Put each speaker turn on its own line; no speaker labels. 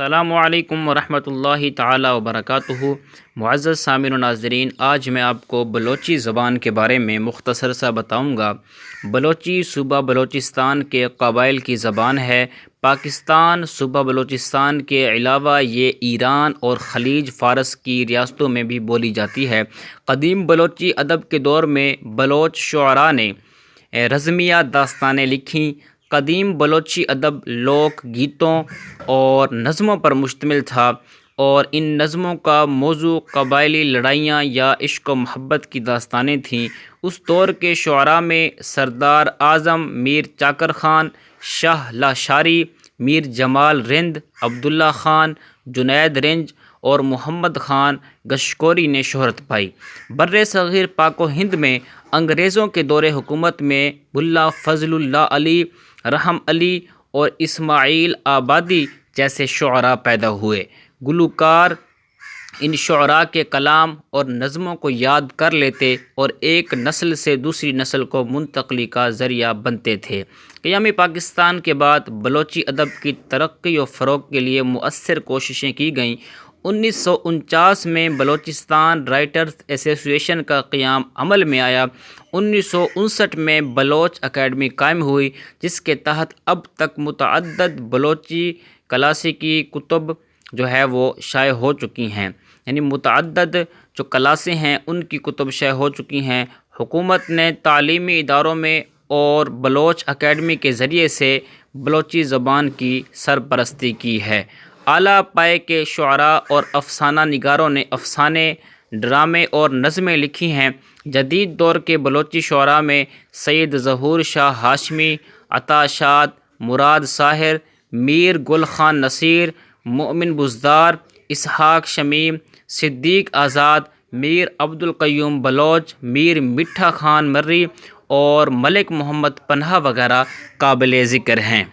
السلام علیکم ورحمۃ اللہ تعالی وبرکاتہ۔ معزز سامعین و ناظرین، آج میں آپ کو بلوچی زبان کے بارے میں مختصر سا بتاؤں گا۔ بلوچی صوبہ بلوچستان کے قبائل کی زبان ہے۔ پاکستان صوبہ بلوچستان کے علاوہ یہ ایران اور خلیج فارس کی ریاستوں میں بھی بولی جاتی ہے۔ قدیم بلوچی ادب کے دور میں بلوچ شعراء نے رزمیہ داستانیں لکھیں۔ قدیم بلوچی ادب لوک گیتوں اور نظموں پر مشتمل تھا، اور ان نظموں کا موضوع قبائلی لڑائیاں یا عشق و محبت کی داستانیں تھیں۔ اس دور کے شعراء میں سردار اعظم میر چاکر خان، شاہ لاشاری، میر جمال رند، عبداللہ خان جنید رنج اور محمد خان گشکوری نے شہرت پائی۔ بر صغیر پاک و ہند میں انگریزوں کے دور حکومت میں ملا فضل اللہ علی، رحم علی اور اسماعیل آبادی جیسے شعراء پیدا ہوئے۔ گلوکار ان شعراء کے کلام اور نظموں کو یاد کر لیتے اور ایک نسل سے دوسری نسل کو منتقلی کا ذریعہ بنتے تھے۔ قیام پاکستان کے بعد بلوچی ادب کی ترقی و فروغ کے لیے مؤثر کوششیں کی گئیں۔ 1949 میں بلوچستان رائٹرز ایسوسی ایشن کا قیام عمل میں آیا۔ 1959 میں بلوچ اکیڈمی قائم ہوئی، جس کے تحت اب تک متعدد بلوچی کلاسیکی کتب وہ شائع ہو چکی ہیں، یعنی متعدد جو کلاسیں ہیں ان کی کتب شائع ہو چکی ہیں۔ حکومت نے تعلیمی اداروں میں اور بلوچ اکیڈمی کے ذریعے سے بلوچی زبان کی سرپرستی کی ہے۔ اعلیٰ پائے کے شعراء اور افسانہ نگاروں نے افسانے، ڈرامے اور نظمیں لکھی ہیں۔ جدید دور کے بلوچی شعراء میں سید ظہور شاہ ہاشمی، عطا شاد، مراد ساحر، میر گل خان نصیر، مومن بزدار، اسحاق شمیم، صدیق آزاد، میر عبد القیوم بلوچ، میر مٹھا خان مری اور ملک محمد پنہا وغیرہ قابل ذکر ہیں۔